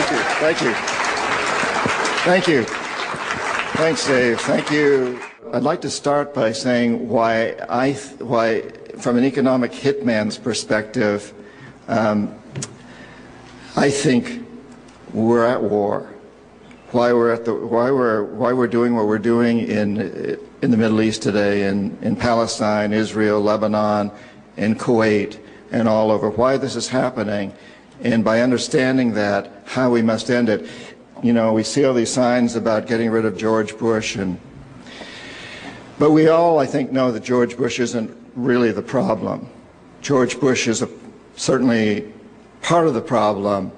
Thank you. Thank you. Thanks, Dave. Thank you. I'd like to start by saying why, from an economic hitman's perspective, I think we're at war. Why we're doing what we're doing in the Middle East today, in Palestine, Israel, Lebanon, and Kuwait, and all over. Why this is happening, and by understanding that, how we must end it. You know, we see all these signs about getting rid of George Bush, but we all, I think, know that George Bush isn't really the problem. George Bush is certainly part of the problem,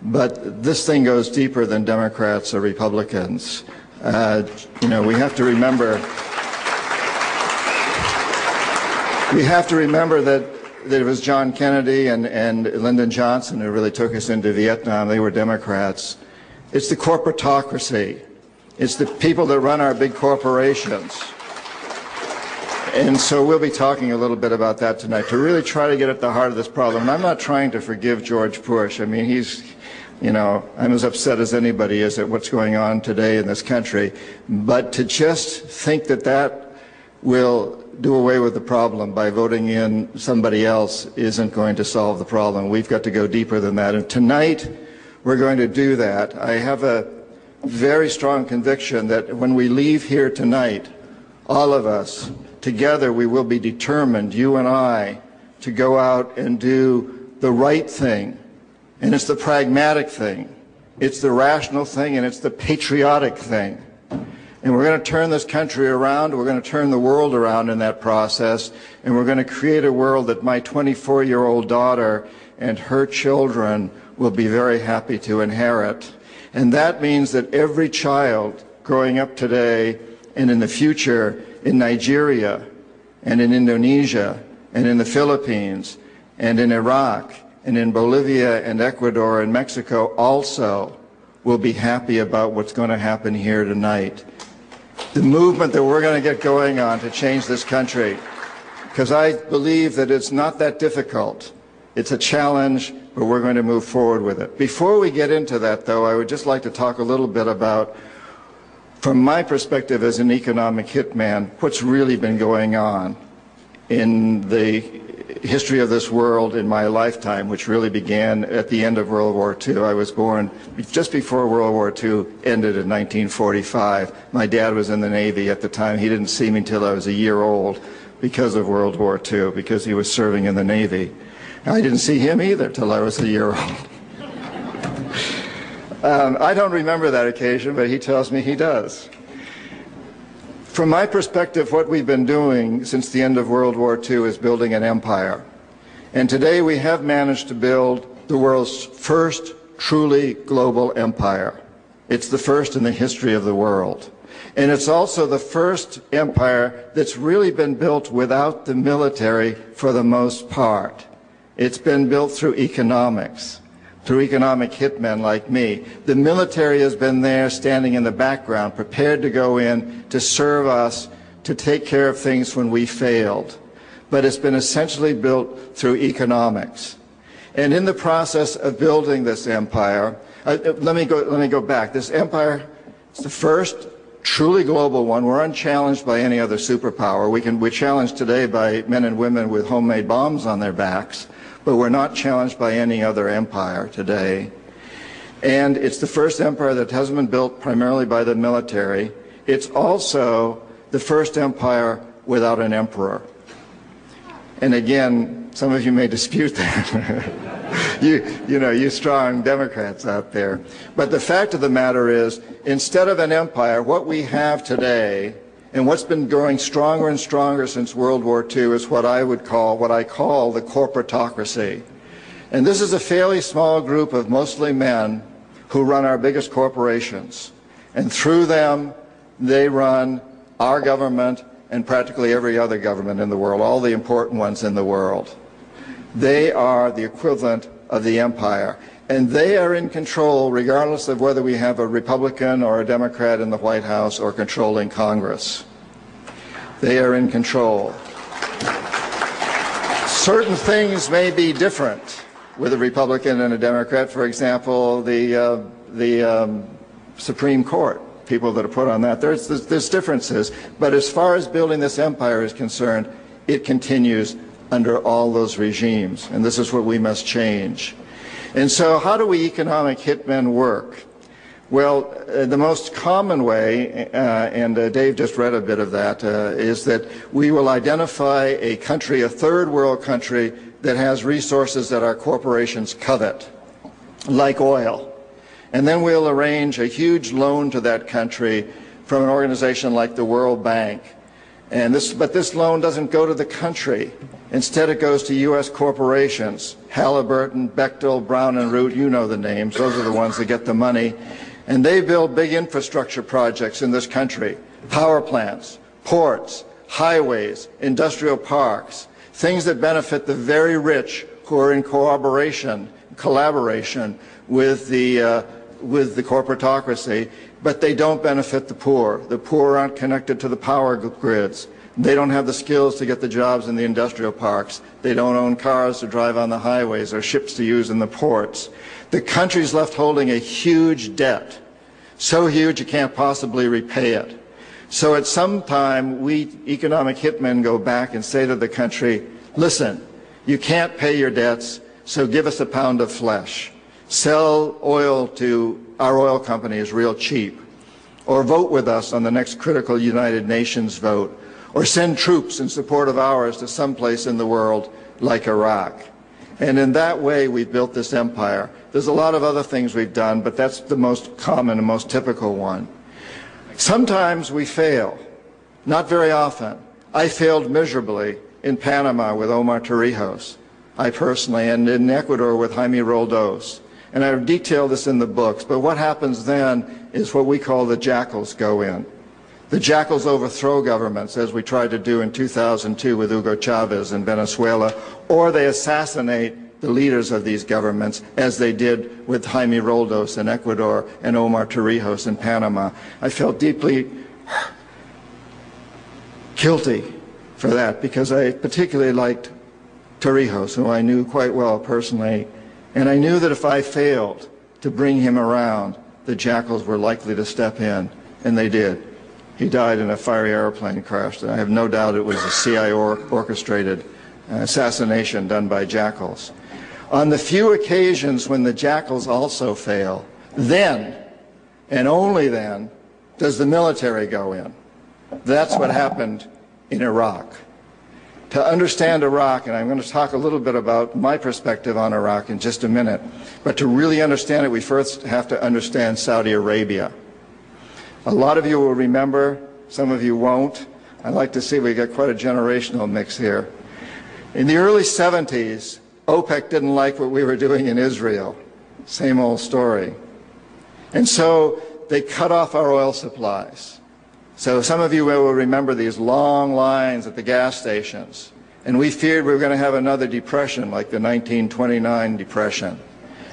but this thing goes deeper than Democrats or Republicans. You know, we have to remember that it was John Kennedy and Lyndon Johnson who really took us into Vietnam. They were Democrats. It's the corporatocracy. It's the people that run our big corporations. And so we'll be talking a little bit about that tonight to really try to get at the heart of this problem. And I'm not trying to forgive George Bush. I mean, I'm as upset as anybody is at what's going on today in this country. But to just think that that will do away with the problem by voting in somebody else isn't going to solve the problem. We've got to go deeper than that. And tonight, we're going to do that. I have a very strong conviction that when we leave here tonight, all of us, together we will be determined, you and I, to go out and do the right thing. And it's the pragmatic thing, it's the rational thing, and it's the patriotic thing. And we're going to turn this country around, we're going to turn the world around in that process, and we're going to create a world that my 24-year-old daughter and her children will be very happy to inherit. And that means that every child growing up today and in the future in Nigeria and in Indonesia and in the Philippines and in Iraq and in Bolivia and Ecuador and Mexico also will be happy about what's going to happen here tonight. The movement that we're going to get going on to change this country, because I believe that it's not that difficult. It's a challenge, but we're going to move forward with it. Before we get into that, though, I would just like to talk a little bit about, from my perspective as an economic hitman, what's really been going on in the history of this world in my lifetime, which really began at the end of World War II. I was born just before World War II ended in 1945. My dad was in the Navy at the time. He didn't see me until I was a year old because of World War II, because he was serving in the Navy. I didn't see him either till I was a year old. I don't remember that occasion, but he tells me he does. From my perspective, what we've been doing since the end of World War II is building an empire. And today we have managed to build the world's first truly global empire. It's the first in the history of the world. And it's also the first empire that's really been built without the military for the most part. It's been built through economics, through economic hitmen like me. The military has been there standing in the background, prepared to go in to serve us, to take care of things when we failed. But it's been essentially built through economics. And in the process of building this empire, let me go back. This empire is the first truly global one. We're unchallenged by any other superpower. We're challenged today by men and women with homemade bombs on their backs. But we're not challenged by any other empire today. And it's the first empire that hasn't been built primarily by the military. It's also the first empire without an emperor. And again, some of you may dispute that. you strong Democrats out there. But the fact of the matter is, instead of an empire, what we have today, and what's been growing stronger and stronger since World War II, is what I call the corporatocracy. And this is a fairly small group of mostly men who run our biggest corporations. And through them, they run our government and practically every other government in the world, all the important ones in the world. They are the equivalent of the empire. And they are in control regardless of whether we have a Republican or a Democrat in the White House or controlling Congress. They are in control. Certain things may be different. with a Republican and a Democrat, for example, the Supreme Court, people that are put on that. There's differences, but as far as building this empire is concerned, it continues under all those regimes, and this is what we must change. And so how do we economic hitmen work? Well, the most common way, and Dave just read a bit of that, is that we will identify a country, a third world country, that has resources that our corporations covet, like oil. And then we'll arrange a huge loan to that country from an organization like the World Bank. But this loan doesn't go to the country. Instead, it goes to U.S. corporations, Halliburton, Bechtel, Brown and Root, you know the names. Those are the ones that get the money. And they build big infrastructure projects in this country, power plants, ports, highways, industrial parks, things that benefit the very rich who are in collaboration with the corporatocracy, but they don't benefit the poor. The poor aren't connected to the power grids. They don't have the skills to get the jobs in the industrial parks. They don't own cars to drive on the highways or ships to use in the ports. The country's left holding a huge debt, so huge you can't possibly repay it. So at some time, we economic hitmen go back and say to the country, listen, you can't pay your debts, so give us a pound of flesh. Sell oil to our oil companies real cheap, or vote with us on the next critical United Nations vote, or send troops in support of ours to some place in the world like Iraq. And in that way, we've built this empire. There's a lot of other things we've done, but that's the most common and most typical one. Sometimes we fail, not very often. I failed miserably in Panama with Omar Torrijos, I personally, and in Ecuador with Jaime Roldos. And I detail this in the books, but what happens then is what we call the jackals go in. The jackals overthrow governments, as we tried to do in 2002 with Hugo Chavez in Venezuela, or they assassinate the leaders of these governments, as they did with Jaime Roldos in Ecuador and Omar Torrijos in Panama. I felt deeply guilty for that, because I particularly liked Torrijos, who I knew quite well personally, and I knew that if I failed to bring him around, the jackals were likely to step in, and they did. He died in a fiery airplane crash. I have no doubt it was a CIA orchestrated assassination done by jackals. On the few occasions when the jackals also fail, then, and only then, does the military go in. That's what happened in Iraq. To understand Iraq, and I'm going to talk a little bit about my perspective on Iraq in just a minute, but to really understand it, we first have to understand Saudi Arabia. A lot of you will remember, some of you won't. I'd like to see we got quite a generational mix here. In the early 70s, OPEC didn't like what we were doing in Israel. Same old story. And so they cut off our oil supplies. So some of you will remember these long lines at the gas stations. And we feared we were going to have another depression like the 1929 depression.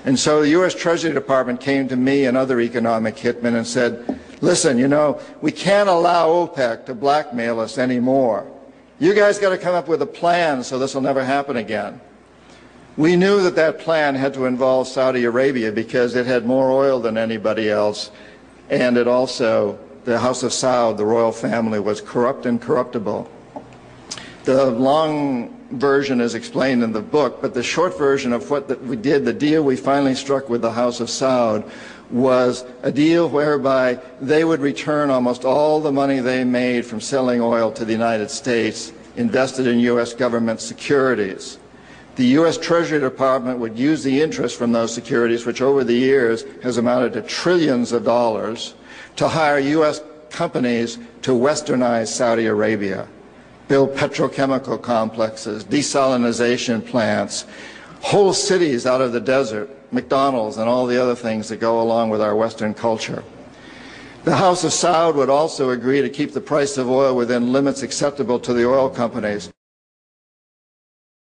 And so the U.S. Treasury Department came to me and other economic hitmen and said, listen, you know, we can't allow OPEC to blackmail us anymore. You guys got to come up with a plan so this will never happen again. We knew that that plan had to involve Saudi Arabia because it had more oil than anybody else, and it also, the House of Saud, the royal family, was corrupt and corruptible. The long version is explained in the book, but the short version of what we did, the deal we finally struck with the House of Saud, was a deal whereby they would return almost all the money they made from selling oil to the United States, invested in U.S. government securities. The U.S. Treasury Department would use the interest from those securities, which over the years has amounted to trillions of dollars, to hire U.S. companies to westernize Saudi Arabia, build petrochemical complexes, desalinization plants, whole cities out of the desert, McDonald's and all the other things that go along with our Western culture. The House of Saud would also agree to keep the price of oil within limits acceptable to the oil companies,